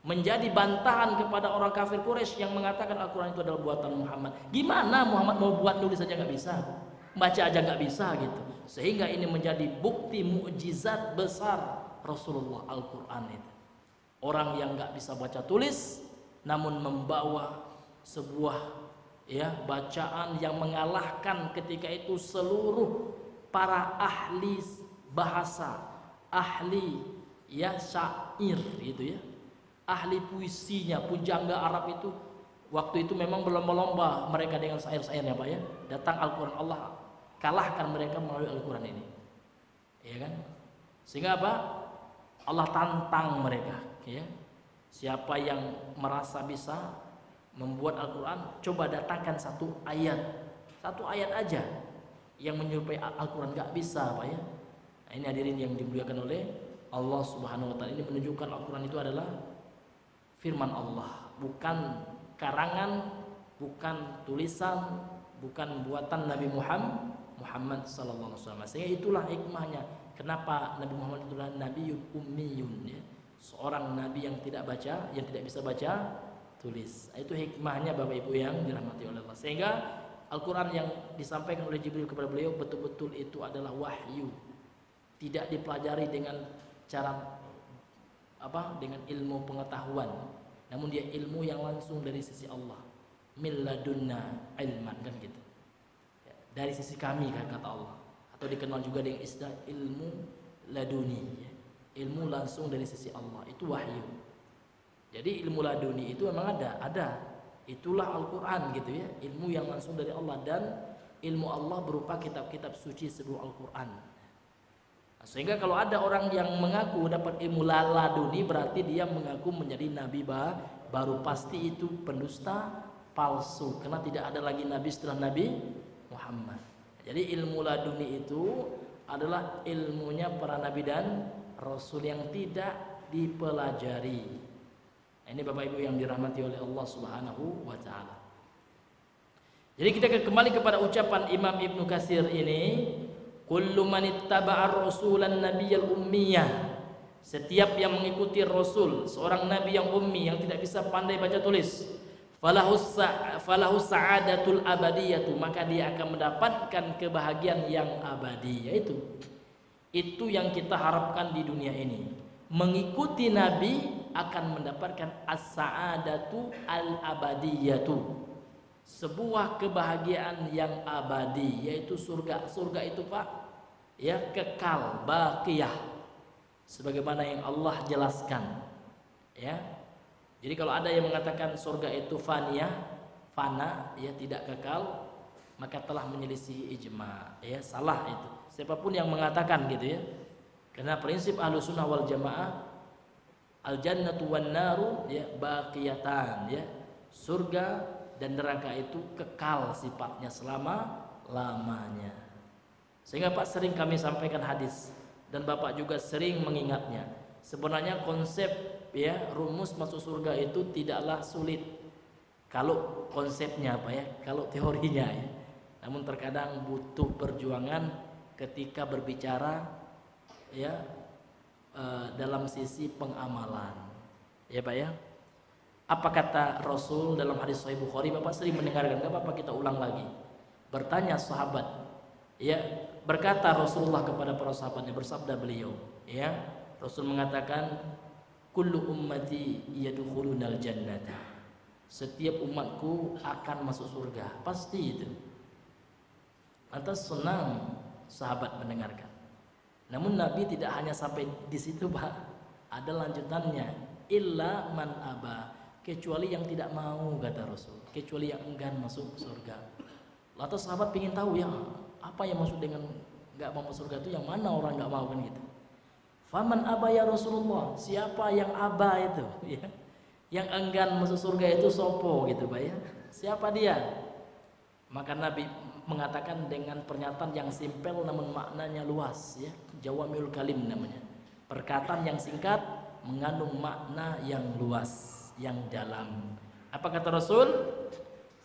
Menjadi bantahan kepada orang kafir Quraisy yang mengatakan Al-Quran itu adalah buatan Muhammad. Gimana Muhammad mau buat nulis saja nggak bisa, baca aja nggak bisa gitu. Sehingga ini menjadi bukti mukjizat besar Rasulullah Al-Quran itu. Orang yang nggak bisa baca tulis, namun membawa sebuah bacaan yang mengalahkan ketika itu seluruh para ahli bahasa, ahli syair gitu ya, ahli puisinya, pujangga Arab itu waktu itu memang berlomba-lomba mereka dengan syair-syairnya Pak ya. Datang Al-Quran, Allah kalahkan mereka melalui Al-Quran ini, ya kan? Sehingga apa? Allah tantang mereka, ya. Siapa yang merasa bisa membuat Al-Quran, coba datangkan satu ayat aja yang menyerupai Al-Quran. Gak bisa Pak ya. Nah, ini hadirin yang dimuliakan oleh Allah Subhanahu wa taala. Ini menunjukkan Al-Quran itu adalah firman Allah, bukan karangan, bukan tulisan, bukan buatan Nabi Muhammad sallallahu alaihi wasallam. Sehingga itulah hikmahnya kenapa Nabi Muhammad itu adalah nabi ummiyun ya. Seorang nabi yang tidak baca, yang tidak bisa baca tulis. Itu hikmahnya Bapak Ibu yang dirahmati oleh Allah. Sehingga Al-Quran yang disampaikan oleh Jibril kepada beliau betul-betul itu adalah wahyu, tidak dipelajari dengan cara dengan ilmu pengetahuan, namun dia ilmu yang langsung dari sisi Allah, min ladunna ilman kan gitu ya, dari sisi kami kan kata Allah, atau dikenal juga dengan istilah ilmu laduni ya, ilmu langsung dari sisi Allah, itu wahyu. Jadi ilmu laduni itu memang ada. Itulah Al-Quran gitu ya, ilmu yang langsung dari Allah, dan ilmu Allah berupa kitab-kitab suci seluruh Al-Quran. Nah, sehingga kalau ada orang yang mengaku dapat ilmu laduni, berarti dia mengaku menjadi nabi baru, pasti itu pendusta palsu, karena tidak ada lagi nabi setelah Nabi Muhammad. Jadi ilmu laduni itu adalah ilmunya para nabi dan rasul yang tidak dipelajari. Ini Bapak Ibu yang dirahmati oleh Allah Subhanahu wa taala. Jadi kita kembali kepada ucapan Imam Ibnu Katsir ini, kullu man ittaba'ar rasulan nabiyyal ummiyah. Setiap yang mengikuti rasul, seorang nabi yang ummi yang tidak bisa pandai baca tulis, falahu sa'adatul abadiyatu, maka dia akan mendapatkan kebahagiaan yang abadi, yaitu itu yang kita harapkan di dunia ini. mengikuti Nabi akan mendapatkan as-sa'adatu al-abadiyatu, sebuah kebahagiaan yang abadi, yaitu surga. Surga itu Pak, ya, kekal, baqiyah, sebagaimana yang Allah jelaskan, ya. Jadi kalau ada yang mengatakan surga itu faniyah, fana, ya, tidak kekal, maka telah menyelisih ijma, ya, salah itu. Siapapun yang mengatakan gitu, ya. Karena prinsip Ahlussunnah wal Jamaah, al jannatu wan naru, ya, baqiyatan, ya. Surga dan neraka itu kekal sifatnya selama-lamanya. Sehingga Pak sering kami sampaikan hadis dan Bapak juga sering mengingatnya. Sebenarnya konsep, ya, rumus masuk surga itu tidaklah sulit kalau konsepnya apa, ya, kalau teorinya, ya. Namun terkadang butuh perjuangan ketika berbicara, ya, dalam sisi pengamalan, ya Pak, ya. Apa kata Rasul dalam hadis Sahih Bukhari? Bapak sering mendengarkan, enggak apa-apa kita ulang lagi. Bertanya sahabat, ya, berkata Rasulullah kepada para sahabatnya, bersabda beliau, ya, Rasul mengatakan, kullu ummati yadkhulunal jannata, setiap umatku akan masuk surga, pasti itu. Lantas senang sahabat mendengarkan. Namun Nabi tidak hanya sampai di situ Pak, ada lanjutannya, illa man aba, kecuali yang tidak mau, kata Rasul, kecuali yang enggan masuk surga. Lantas sahabat ingin tahu, ya, apa yang maksud dengan nggak mau masuk surga itu, yang mana orang nggak mau, kan gitu. Faman aba ya Rasulullah, siapa yang aba itu, ya, yang enggan masuk surga itu sopo, gitu Pak, ya, siapa dia? Maka Nabi mengatakan dengan pernyataan yang simpel namun maknanya luas, ya, jawamiul kalim namanya, perkataan yang singkat mengandung makna yang luas, yang dalam. Apa kata Rasul?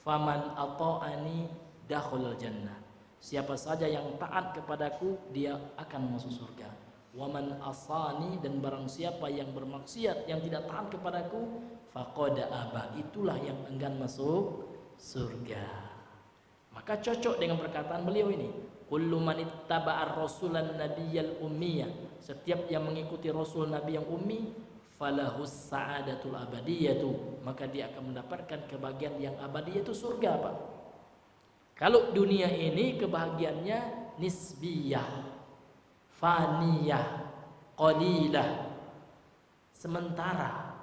Faman ata'ani dakhulal jannah, siapa saja yang taat kepadaku dia akan masuk surga. Waman asani, dan barang siapa yang bermaksiat, yang tidak taat kepadaku, faqad aba, itulah yang enggan masuk surga. Maka cocok dengan perkataan beliau ini, kullu man ittaba'ar rasulan nabiyyal ummiyah, setiap yang mengikuti rasul nabi yang ummi, falahus sa'adatul abadiyatu, maka dia akan mendapatkan kebahagiaan yang abadi, yaitu surga Pak. Kalau dunia ini kebahagiaannya nisbiyah, faniyah, qalilah, sementara,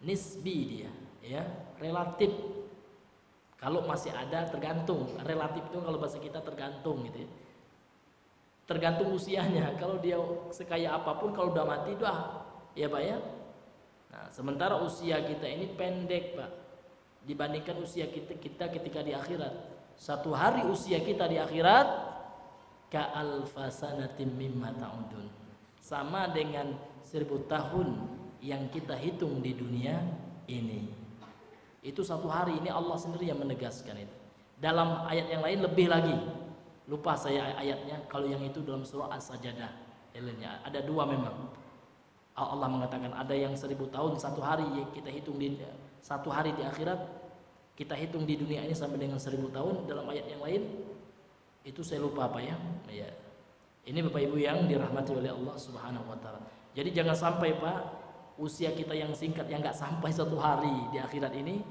nisbi dia, ya, relatif. Kalau masih ada, tergantung, relatif itu kalau bahasa kita tergantung gitu, ya. Tergantung usianya. Kalau dia sekaya apapun, kalau udah mati dah, ya Pak, ya. Nah, sementara usia kita ini pendek Pak, dibandingkan usia kita ketika di akhirat. Satu hari usia kita di akhirat ka'alfasanatim mimma ta'udun, sama dengan 1000 tahun yang kita hitung di dunia ini. Itu satu hari, ini Allah sendiri yang menegaskan itu. Dalam ayat yang lain lebih lagi, lupa saya ayatnya, kalau yang itu dalam surah As-Sajdah, ada dua memang. Allah mengatakan ada yang 1000 tahun satu hari, kita hitung di satu hari di akhirat, kita hitung di dunia ini sampai dengan 1000 tahun. Dalam ayat yang lain itu saya lupa apa, ya. Ya. Ini Bapak Ibu yang dirahmati oleh Allah Subhanahu wa taala. Jadi jangan sampai Pak, usia kita yang singkat, yang nggak sampai satu hari di akhirat ini,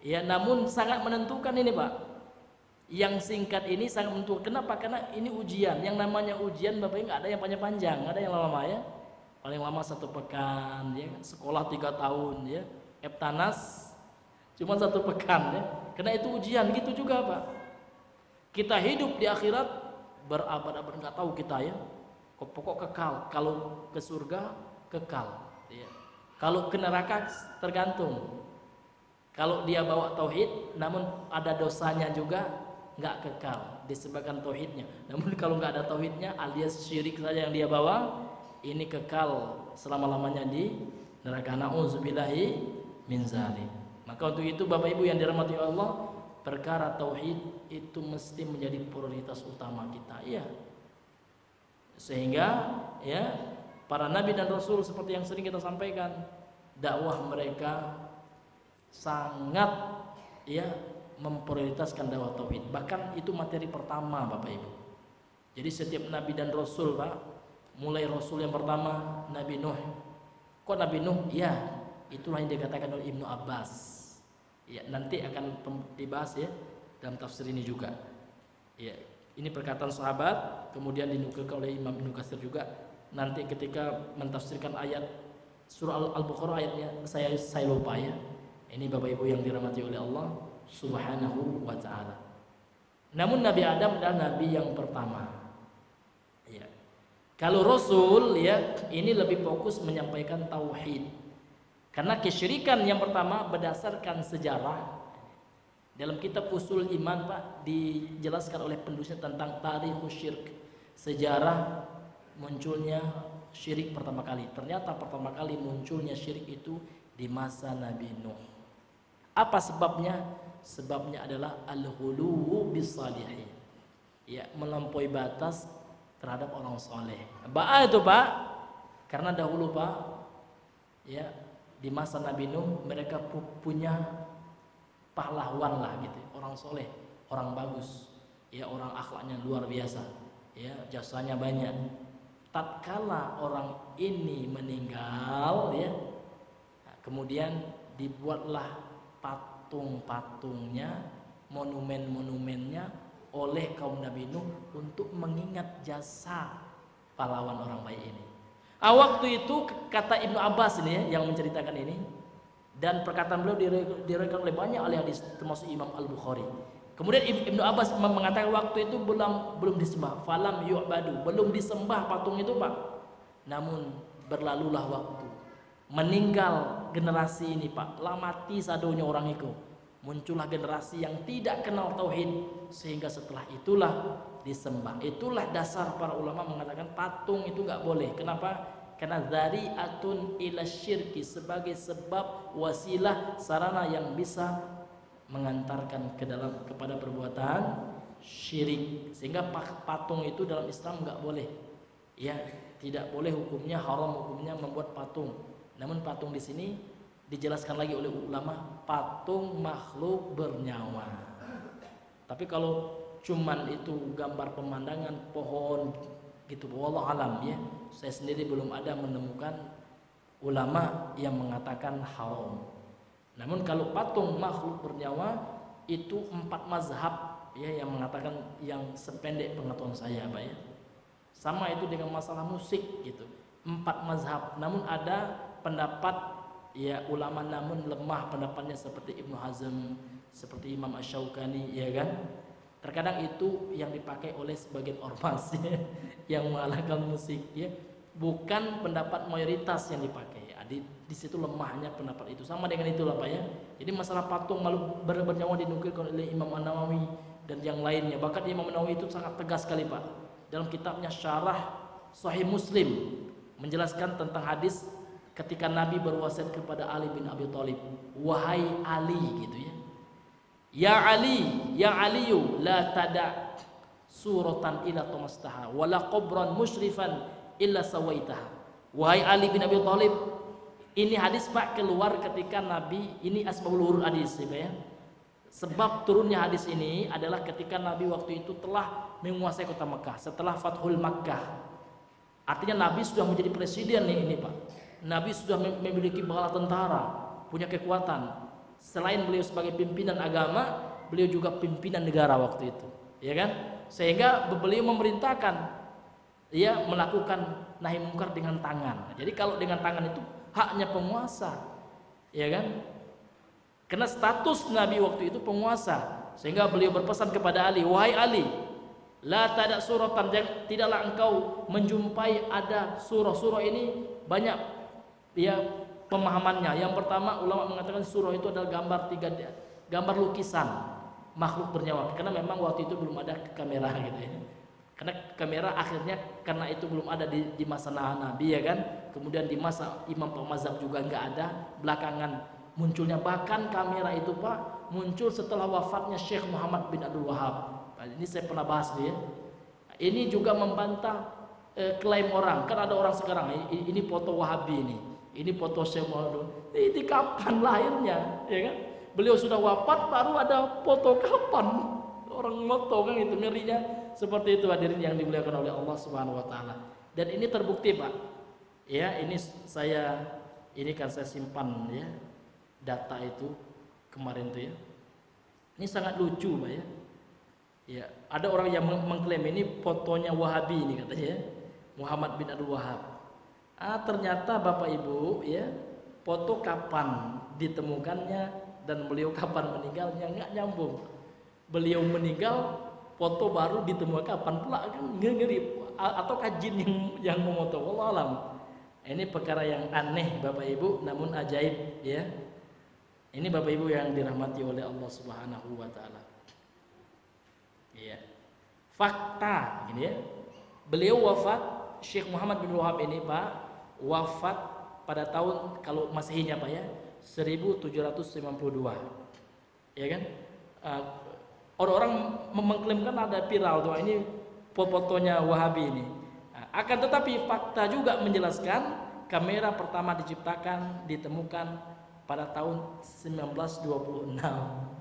ya, namun sangat menentukan ini Pak. Yang singkat ini sangat menentukan. Kenapa? Karena ini ujian. Yang namanya ujian Bapak, nggak ada yang panjang-panjang, nggak ada yang lama, ya. Paling lama 1 pekan, ya. Sekolah 3 tahun, ya. Eptanas cuma 1 pekan, ya. Karena itu ujian, gitu juga Pak. Kita hidup di akhirat berabad-abad, nggak tahu kita, ya. Pokok kekal. Kalau ke surga kekal, ya. Kalau ke neraka tergantung. Kalau dia bawa tauhid, namun ada dosanya juga, nggak kekal disebabkan tauhidnya. Namun kalau nggak ada tauhidnya, alias syirik saja yang dia bawa, ini kekal selama-lamanya di neraka. Na'udzubillahi min zalik. Maka untuk itu Bapak Ibu yang dirahmati Allah, perkara tauhid itu mesti menjadi prioritas utama kita, ya. Sehingga, ya, para nabi dan rasul seperti yang sering kita sampaikan, dakwah mereka sangat, ya, memprioritaskan dakwah tauhid. Bahkan itu materi pertama Bapak Ibu. Jadi setiap nabi dan rasul Pak, mulai rasul yang pertama Nabi Nuh, Kok Nabi Nuh? Ya, itulah yang dikatakan oleh Ibnu Abbas. Ya, nanti akan dibahas ya dalam tafsir ini juga. Ya, ini perkataan sahabat, kemudian dinukilkan oleh Imam Ibnu Katsir juga. Nanti ketika mentafsirkan ayat surah Al-Baqarah ayatnya saya lupa ya. Ini Bapak Ibu yang dirahmati oleh Allah Subhanahu wa taala. Namun Nabi Adam adalah nabi yang pertama. Ya. Kalau Rasul ya, ini lebih fokus menyampaikan tauhid. Karena kesyirikan yang pertama berdasarkan sejarah. Dalam kitab Usul Iman Pak dijelaskan oleh penulisnya tentang tarikhus syirk. Sejarah munculnya syirik pertama kali. Ternyata pertama kali munculnya syirik itu di masa Nabi Nuh. Apa sebabnya? Sebabnya adalah al-ghuluwu bis-salihin. Ya, melampaui batas terhadap orang soleh. Ba'a itu Pak, karena dahulu Pak, ya di masa Nabi Nuh mereka punya pahlawan lah gitu, orang soleh, orang bagus, ya orang akhlaknya luar biasa, ya jasanya banyak. Tatkala orang ini meninggal, ya, kemudian dibuatlah patung-patungnya, monumen-monumennya oleh kaum Nabi Nuh untuk mengingat jasa pahlawan orang baik ini. Waktu itu kata Ibnu Abbas ini ya, yang menceritakan ini, dan perkataan beliau diriwayatkan oleh banyak ahli hadis termasuk Imam Al-Bukhari. Kemudian Ibnu Abbas mengatakan waktu itu belum disembah, falam yu'badu, belum disembah patung itu Pak. Namun berlalulah waktu, meninggal generasi ini Pak, lah mati sadonya orang itu, muncullah generasi yang tidak kenal tauhid, sehingga setelah itulah disembah. Itulah dasar para ulama mengatakan patung itu nggak boleh. Kenapa? Karena dzari'atun ila syirki, sebagai sebab wasilah sarana yang bisa mengantarkan kepada perbuatan syirik. Sehingga patung itu dalam Islam nggak boleh. Ya, tidak boleh, hukumnya haram, hukumnya membuat patung. Namun patung di sini dijelaskan lagi oleh ulama, patung makhluk bernyawa. Tapi kalau cuman itu gambar pemandangan pohon gitu, wallahu alam ya, saya sendiri belum ada menemukan ulama yang mengatakan haram. Namun kalau patung makhluk bernyawa itu 4 mazhab ya yang mengatakan, yang sependek pengetahuan saya Pak ya. Sama itu dengan masalah musik gitu, 4 mazhab. Namun ada pendapat ya ulama namun lemah pendapatnya, seperti Ibnu Hazm, seperti Imam Asy-Syaukani ya kan. Terkadang itu yang dipakai oleh sebagian ormas ya, yang mengalahkan musik ya, bukan pendapat mayoritas yang dipakai ya. Di situ lemahnya pendapat itu. Sama dengan itulah Pak ya. Jadi masalah patung makhluk bernyawa dinukilkan oleh Imam An-Nawawi dan yang lainnya. Bahkan Imam An-Nawawi itu sangat tegas sekali Pak dalam kitabnya Syarah Sahih Muslim menjelaskan tentang hadis ketika Nabi berwasiat kepada Ali bin Abi Thalib, wahai Ali gitu ya, ya Ali, ya Aliyu, la tada suratan illa tamastaha wala qabran musyrifan illa sawaitaha. Wahai Ali bin Abi Thalib, ini hadis Pak keluar ketika Nabi, ini asbabul wurud hadis ya. Sebab turunnya hadis ini adalah ketika Nabi waktu itu telah menguasai kota Mekah setelah Fathul Makkah. Artinya Nabi sudah menjadi presiden nih ini Pak. Nabi sudah memiliki bala tentara, punya kekuatan. Selain beliau sebagai pimpinan agama, beliau juga pimpinan negara waktu itu, ya kan? Sehingga beliau memerintahkan ya melakukan nahi mungkar dengan tangan. Jadi kalau dengan tangan itu haknya penguasa, ya kan? Karena status Nabi waktu itu penguasa, sehingga beliau berpesan kepada Ali, wahai Ali, la tada suratan, tidaklah engkau menjumpai ada surah ini banyak ya pemahamannya. Yang pertama ulama mengatakan surah itu adalah gambar lukisan makhluk bernyawa, karena memang waktu itu belum ada kamera gitu ya. Karena kamera akhirnya karena itu belum ada di masa Nabi ya kan. Kemudian di masa Imam Pak Mazhab juga nggak ada, belakangan munculnya. Bahkan kamera itu Pak muncul setelah wafatnya Syekh Muhammad bin Abdul Wahab. Ini saya pernah bahas dia. Ini juga membantah klaim orang. Kan ada orang sekarang ini foto Wahabi ini foto Syekh Muhammad. Ini kapan lahirnya, ya kan? Beliau sudah wafat baru ada foto kapan? Orang moto kan itu, ngerinya seperti itu hadirin yang dimuliakan oleh Allah Subhanahu wa taala. Dan ini terbukti Pak. Ya, ini saya Ini kan saya simpan ya data itu kemarin tuh ya. Ini sangat lucu Pak ya. Ya, ada orang yang mengklaim ini fotonya Wahabi ini katanya ya. Muhammad bin Abdul Wahab. Ternyata Bapak Ibu ya, foto kapan ditemukannya dan beliau kapan meninggalnya nggak nyambung. Beliau meninggal, foto baru ditemukan kapan pula, kan ngeri. Atau jin yang memoto, wallahu alam. Ini perkara yang aneh Bapak Ibu, namun ajaib ya. Ini Bapak Ibu yang dirahmati oleh Allah Subhanahu wa taala. Iya. Fakta gini ya. Beliau wafat, Syekh Muhammad bin Wahab ini Pak, wafat pada tahun kalau Masehinya Pak ya, 1792. Ya kan? Orang-orang mengklaimkan ada viral tuh ini fotonya Wahabi ini. Akan tetapi fakta juga menjelaskan kamera pertama ditemukan pada tahun 1926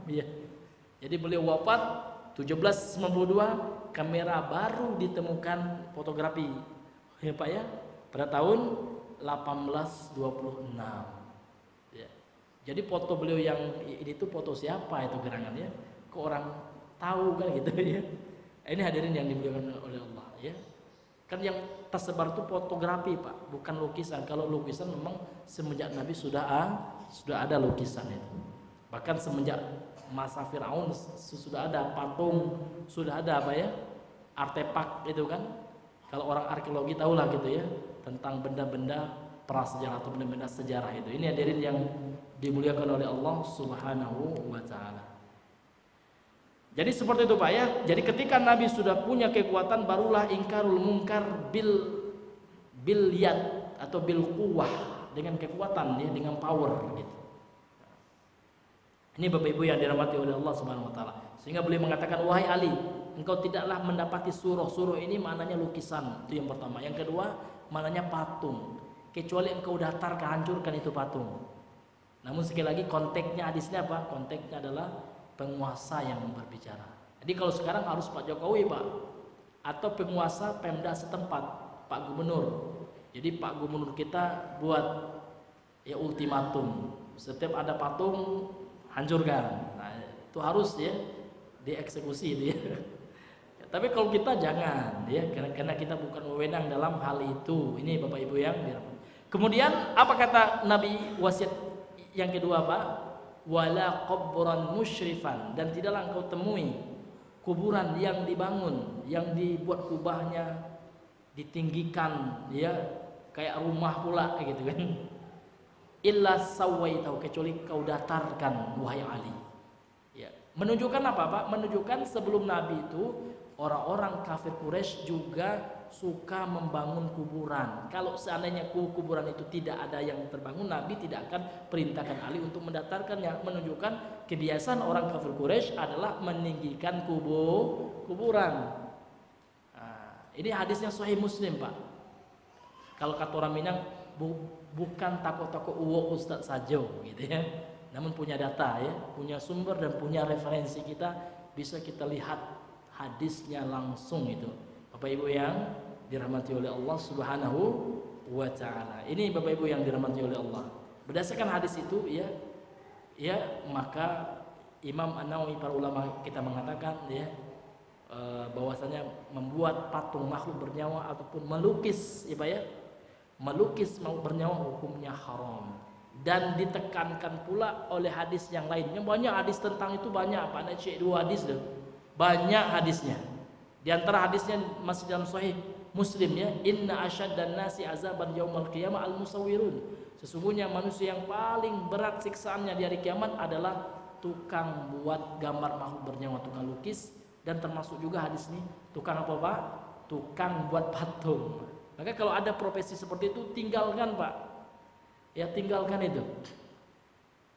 ya. Jadi beliau wafat 1792, kamera baru ditemukan fotografi ya Pak ya pada tahun 1826 ya. Jadi foto beliau yang ini tuh foto siapa itu gerangan ya, kok orang tahu kan gitu ya. Ini hadirin yang dimuliakan oleh Allah ya. Kan yang tersebar itu fotografi Pak, bukan lukisan. Kalau lukisan memang semenjak Nabi sudah ada lukisan itu. Bahkan semenjak masa Firaun sudah ada patung, sudah ada apa ya? Artefak itu kan. Kalau orang arkeologi tahulah gitu ya, tentang benda-benda prasejarah atau benda-benda sejarah itu. Ini hadirin yang dimuliakan oleh Allah Subhanahu wa taala. Jadi seperti itu Pak ya. Jadi ketika Nabi sudah punya kekuatan, barulah ingkarul munkar bil yad atau bil quwwah, dengan kekuatan ya, dengan power gitu. Ini Bapak Ibu yang dirahmati oleh Allah Subhanahu wa taala. Sehingga beliau mengatakan, wahai Ali, engkau tidaklah mendapati suruh. Suruh ini maknanya lukisan, itu yang pertama. Yang kedua, maknanya patung. Kecuali engkau datar hancurkan itu patung. Namun sekali lagi konteksnya hadisnya apa? Konteksnya adalah penguasa yang berbicara. Jadi kalau sekarang harus Pak Jokowi Pak, atau penguasa Pemda setempat, Pak Gubernur. Jadi Pak Gubernur kita buat ya ultimatum, setiap ada patung hancurkan. Nah, itu harus ya dieksekusi dia. Tapi kalau kita jangan ya, karena kita bukan wewenang dalam hal itu. Ini Bapak Ibu yang dirahmati. Kemudian apa kata Nabi wasiat yang kedua Pak? Wala qabran musyrifan, dan tidaklah engkau temui kuburan yang dibangun, yang dibuat kubahnya ditinggikan ya kayak rumah pula gitu kan. Illa sawaitahu, kecuali kau datarkan wahai Ali. Ya, menunjukkan apa Pak? Menunjukkan sebelum Nabi itu orang-orang kafir Quraisy juga suka membangun kuburan. Kalau seandainya kuburan itu tidak ada yang terbangun, Nabi tidak akan perintahkan Ali untuk mendatarkannya. Menunjukkan kebiasaan orang kafir Quraisy adalah meninggikan kuburan. Nah, ini hadisnya Sahih Muslim Pak. Kalau kata orang Minang, bukan takut-takut uwo ustaz saja gitu ya. Namun punya data ya, punya sumber dan punya referensi, kita bisa kita lihat hadisnya langsung itu. Bapak Ibu yang dirahmati oleh Allah Subhanahu wa taala. Ini Bapak Ibu yang dirahmati oleh Allah. Berdasarkan hadis itu ya maka Imam An-Nawawi, para ulama kita mengatakan ya bahwasanya membuat patung makhluk bernyawa ataupun melukis ya Pak ya, melukis makhluk bernyawa hukumnya haram. Dan ditekankan pula oleh hadis yang lainnya, banyak hadis tentang itu, banyak Pak, ada cek 2 hadis deh. Banyak hadisnya. Di antara hadisnya masih dalam Sahih Muslim ya, inna asyaddan nasi azaban yaumal qiyamah al-musawwirun. Sesungguhnya manusia yang paling berat siksaannya di hari kiamat adalah tukang buat gambar makhluk bernyawa, tukang lukis. Dan termasuk juga hadis ini tukang apa Pak? Tukang buat patung. Maka kalau ada profesi seperti itu, tinggalkan Pak. Ya tinggalkan itu.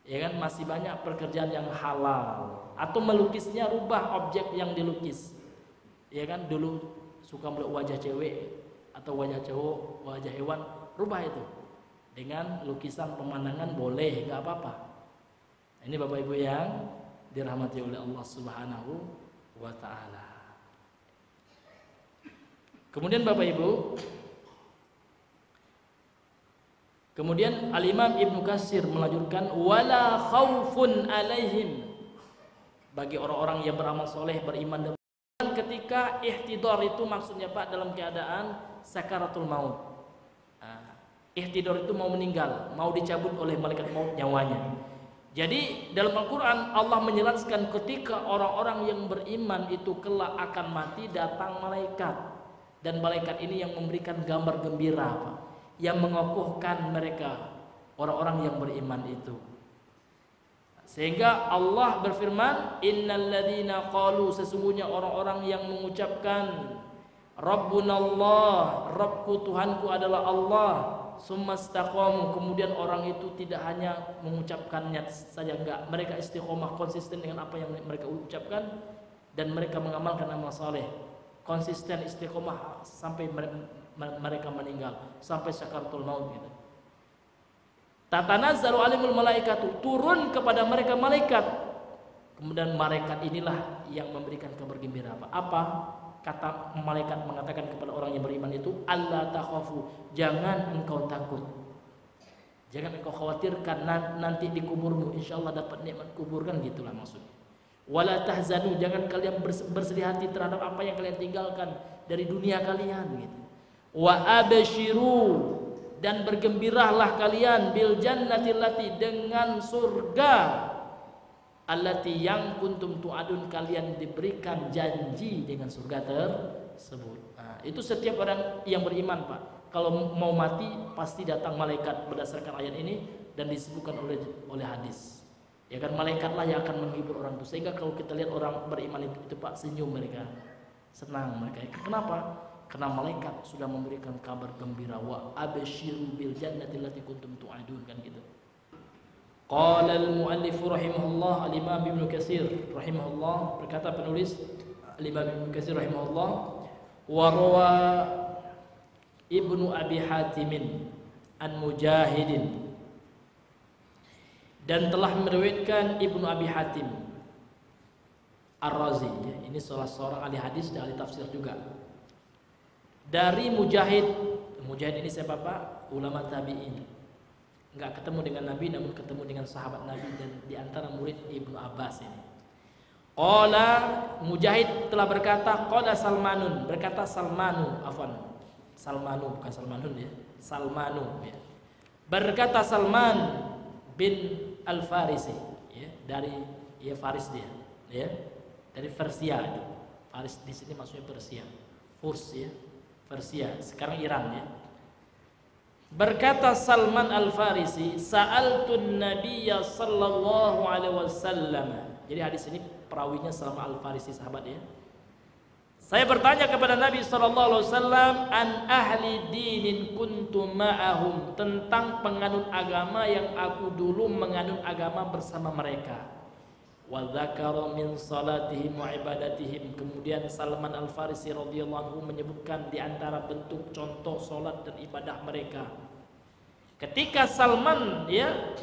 Ya kan, masih banyak pekerjaan yang halal. Atau melukisnya rubah objek yang dilukis. Ya kan, dulu suka melihat wajah cewek atau wajah cowok, wajah hewan, rubah itu dengan lukisan pemandangan, boleh, nggak apa-apa. Ini Bapak Ibu yang dirahmati oleh Allah Subhanahu wa taala. Kemudian Bapak Ibu, Kemudian Al-Imam Ibnu Katsir melanjutkan wala khaufun alaihim, bagi orang-orang yang beramal soleh, beriman, dan ketika ihtidar itu maksudnya Pak dalam keadaan sakaratul maut. Ihtidar itu mau meninggal, mau dicabut oleh malaikat maut nyawanya. Jadi dalam Al-Quran Allah menjelaskan ketika orang-orang yang beriman itu kelak akan mati, datang malaikat, dan malaikat ini yang memberikan gambar gembira Pak, yang mengokohkan mereka orang-orang yang beriman itu. Sehingga Allah berfirman, innalladzina qalu, sesungguhnya orang-orang yang mengucapkan Rabbunallah, Rabbku Tuhanku adalah Allah, summa istaqamu, kemudian orang itu tidak hanya mengucapkannya saja, enggak, mereka istiqomah, konsisten dengan apa yang mereka ucapkan, dan mereka mengamalkan amal saleh, konsisten istiqomah sampai mereka meninggal, sampai sakaratul maut gitu. Tatanazzalu alimul malaikatu, turun kepada mereka malaikat. Kemudian malaikat inilah yang memberikan kabar gembira. Apa? Kata malaikat mengatakan kepada orang yang beriman itu, alla takhafu, jangan engkau takut, jangan engkau khawatirkan nanti di kuburmu insyaallah dapat nikmat kubur, kan gitulah maksudnya. Wala tahzanu, jangan kalian bersedih hati terhadap apa yang kalian tinggalkan dari dunia kalian gitu. Wa abshiru, dan bergembiralah kalian bil jannati allati, dengan surga allati yang kuntum tu'adun, kalian diberikan janji dengan surga tersebut. Itu setiap orang yang beriman Pak, kalau mau mati pasti datang malaikat berdasarkan ayat ini dan disebutkan oleh hadis. Ya kan, malaikatlah yang akan menghibur orang itu. Sehingga kalau kita lihat orang beriman itu Pak, senyum mereka, senang mereka. Kenapa? Karena malaikat sudah memberikan kabar gembira, wa abshiru bil jannati allati kuntum tu'adun, kan gitu. Qala al-muallif rahimahullah, al-Imam Ibnu Katsir rahimahullah, berkata penulis al-Imam Ibnu Katsir rahimahullah, wa rawa Ibnu Abi Hatim an Mujahidin, dan telah meriwayatkan Ibnu Abi Hatim Ar-Razi, ini salah seorang ahli hadis dan ahli tafsir juga, dari Mujahid. Mujahid ini siapa Pak? Ulama tabi'in, enggak ketemu dengan Nabi namun ketemu dengan sahabat Nabi, dan diantara murid Ibnu Abbas ini. Qala, Mujahid telah berkata, qala Salmanun, berkata Salmanu, afwan, Salmanu bukan Salmanun ya, Salmanu ya. Berkata Salman bin Al-Farisi ya, dari ya Faris dia ya, dari Persia itu. Faris di sini maksudnya Persia, Furs ya, Persia, sekarang Iran ya. Berkata Salman Al-Farisi, sa'altun nabiyya sallallahu alaihi wasallam. Jadi hadis ini perawinya Salman Al-Farisi, sahabat ya. Saya bertanya kepada Nabi sallallahu alaihi wasallam an ahli dinin kuntum ma'ahum, tentang penganut agama yang aku dulu menganut agama bersama mereka. Wa dzakara min salatihim wa ibadatihim. Kemudian Salman Al-Farisi radhiyallahu anhu menyebutkan di antara bentuk contoh salat dan ibadah mereka. Ketika Salman ya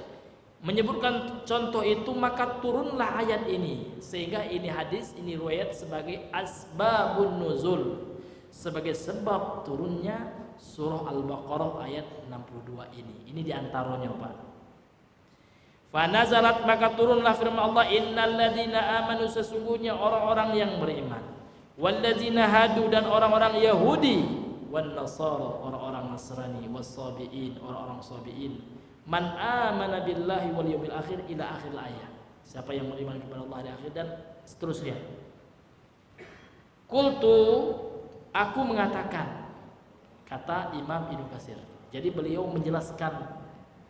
menyebutkan contoh itu, maka turunlah ayat ini, sehingga ini hadis, ini riwayat sebagai asbabun nuzul, sebagai sebab turunnya surah Al-Baqarah ayat 62 ini. Ini diantaranya Pak. Fanazalat, maka turunlah firman Allah, innal ladzina amanu, sesungguhnya orang-orang yang beriman, walladzina hadu, dan orang-orang Yahudi, wan nasara, orang-orang Nasrani, was-sabiin, orang-orang sabiin, man amana billahi wal yawmil akhir, ila akhir ayat. Siapa yang beriman kepada Allah di akhir, dan seterusnya. Qultu, aku mengatakan, kata Imam Ibnu Katsir. Jadi beliau menjelaskan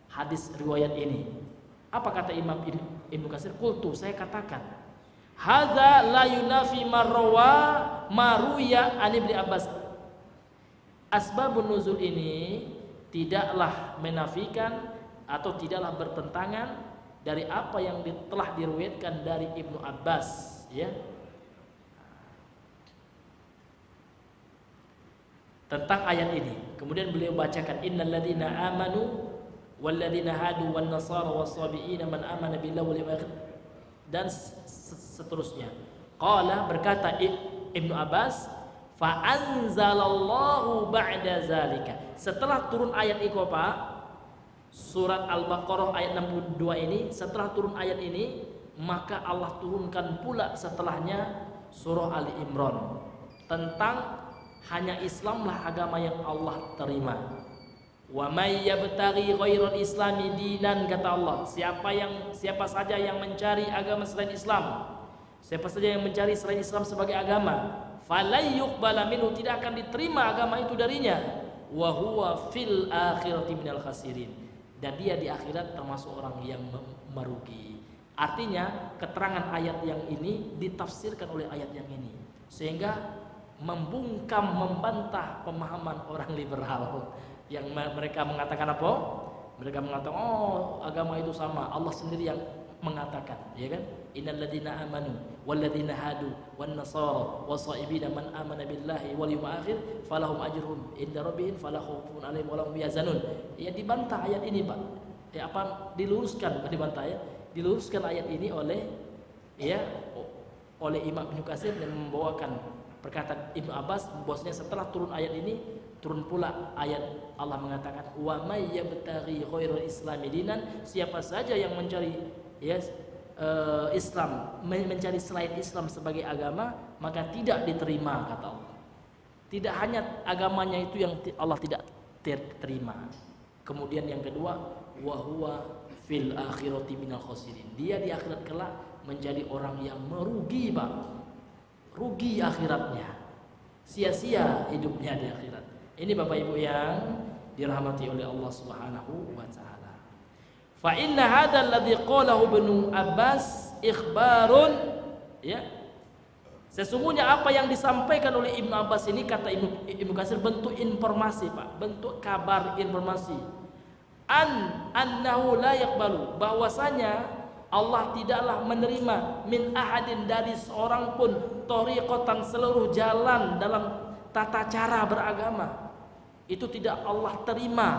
hadis riwayat ini. Apa kata Imam Ibnu Katsir? Qultu, saya katakan, hadza la yunafi maruya an Ibnu Abbas. Asbabun nuzul ini tidaklah menafikan atau tidaklah bertentangan dari apa yang telah diriwayatkan dari Ibnu Abbas ya, tentang ayat ini. Kemudian beliau bacakan, innal ladzina amanu wal ladzina hadu wan nasara was-sabiina man amana billahi wal yawmil akhir, dan seterusnya. Qala, berkata Ibnu Abbas, fa anzalallahu ba'da zalika, setelah turun ayat itu Pak, surat Al-Baqarah ayat 62 ini, setelah turun ayat ini, maka Allah turunkan pula setelahnya surah Ali Imran tentang hanya Islamlah agama yang Allah terima. Wa may yabtaghi ghairal islami dinan, kata Allah, siapa saja yang mencari agama selain Islam, siapa saja yang mencari selain Islam sebagai agama, falay yuqbala minhu, tidak akan diterima agama itu darinya, wa huwa fil akhirati minal khasirin, dan dia di akhirat termasuk orang yang merugi. Artinya keterangan ayat yang ini ditafsirkan oleh ayat yang ini, sehingga membungkam, membantah pemahaman orang liberal yang mereka mengatakan apa? Mereka mengatakan oh agama itu sama. Allah sendiri yang mengatakan, ya kan? Innal ladzina amanu wal ladzina hadu wan nasara wasaibina man amana billahi wal yawmil akhir falahum ajruhum inda rabbihim fala khaufun alaihim wa lahum yahzanun. Ya, dibantah ayat ini, Pak. Ya, apa diluruskan, bukan dibantah ya. Diluruskan ayat ini oleh Imam Ibnu Katsir dan membawakan perkataan Ibnu Abbas bahwasanya setelah turun ayat ini turun pula ayat Allah mengatakan wa may yabtaghi ghairal islami dinan, siapa saja yang mencari Islam, mencari selain Islam sebagai agama, maka tidak diterima, kata Allah. Tidak hanya agamanya itu yang Allah tidak terima. Kemudian yang kedua, wa huwa fil akhirati minal khasirin, dia di akhirat kelak menjadi orang yang merugi, Pak. Rugi akhiratnya, sia-sia hidupnya di akhirat. Ini Bapak Ibu yang dirahmati oleh Allah Subhanahu wa taala. Fa inna hadzal ladzi qalahu Ibnu Abbas ikhbarun, ya. Sesungguhnya apa yang disampaikan oleh Ibnu Abbas ini, kata Ibnu Katsir, bentuk informasi, Pak, bentuk kabar, informasi. Annahu la yaqbalu, bahwasanya Allah tidaklah menerima min ahadin, dari seorang pun, thariqatan, seluruh jalan dalam tata cara beragama. Itu tidak Allah terima,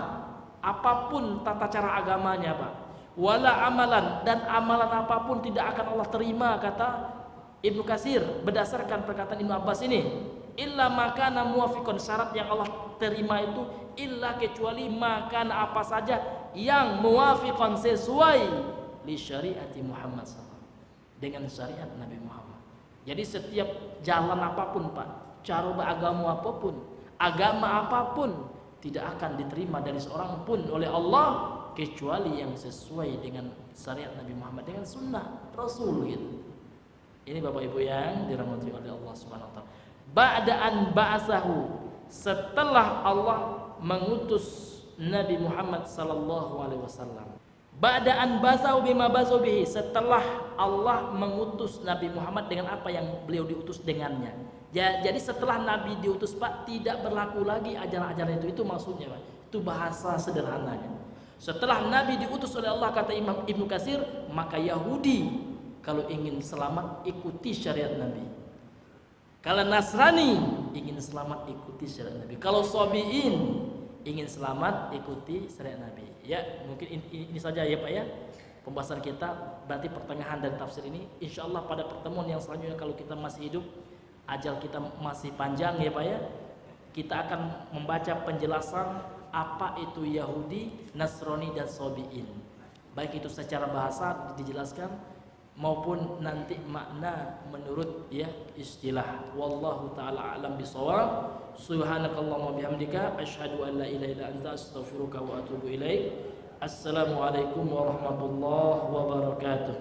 apapun tata cara agamanya, Pak. Wala amalan, dan amalan apapun tidak akan Allah terima, kata Ibnu Katsir berdasarkan perkataan Ibnu Abbas ini. Illa makana muwafiqan, syarat yang Allah terima itu illa kecuali makana, apa saja yang muwafiqan, sesuai li syariati Muhammad SAW, dengan syariat Nabi Muhammad. Jadi setiap jalan apapun, Pak, cara beragama apapun tidak akan diterima dari seorang pun oleh Allah kecuali yang sesuai dengan syariat Nabi Muhammad, dengan sunnah Rasul gitu. Ini Bapak Ibu yang dirahmati oleh Allah Subhanahu wa taala. Ba'da'an ba'asahu, setelah Allah mengutus Nabi Muhammad sallallahu alaihi wasallam. Ba'da'an ba'asahu bima ba'asahu bihi, setelah Allah mengutus Nabi Muhammad dengan apa yang beliau diutus dengannya. Jadi setelah Nabi diutus, Pak, tidak berlaku lagi ajaran-ajaran itu maksudnya, Pak. Itu bahasa sederhananya. Setelah Nabi diutus oleh Allah, kata Imam Ibnu Katsir, maka Yahudi kalau ingin selamat ikuti syariat Nabi. Kalau Nasrani ingin selamat ikuti syariat Nabi. Kalau Sabi'in ingin selamat ikuti syariat Nabi. Ya, mungkin ini saja ya, Pak, ya, pembahasan kita. Berarti pertengahan dari tafsir ini. Insya Allah pada pertemuan yang selanjutnya, kalau kita masih hidup, ajal kita masih panjang ya, Pak, ya, kita akan membaca penjelasan apa itu Yahudi, Nasrani, dan Sabi'in. Baik itu secara bahasa dijelaskan maupun nanti makna menurut istilah. Wallahu taala alam bisawab. Subhanakallahumma bihamdika asyhadu an la ilaha illa anta astaghfiruka wa atubu ilaik. Assalamualaikum warahmatullahi wabarakatuh.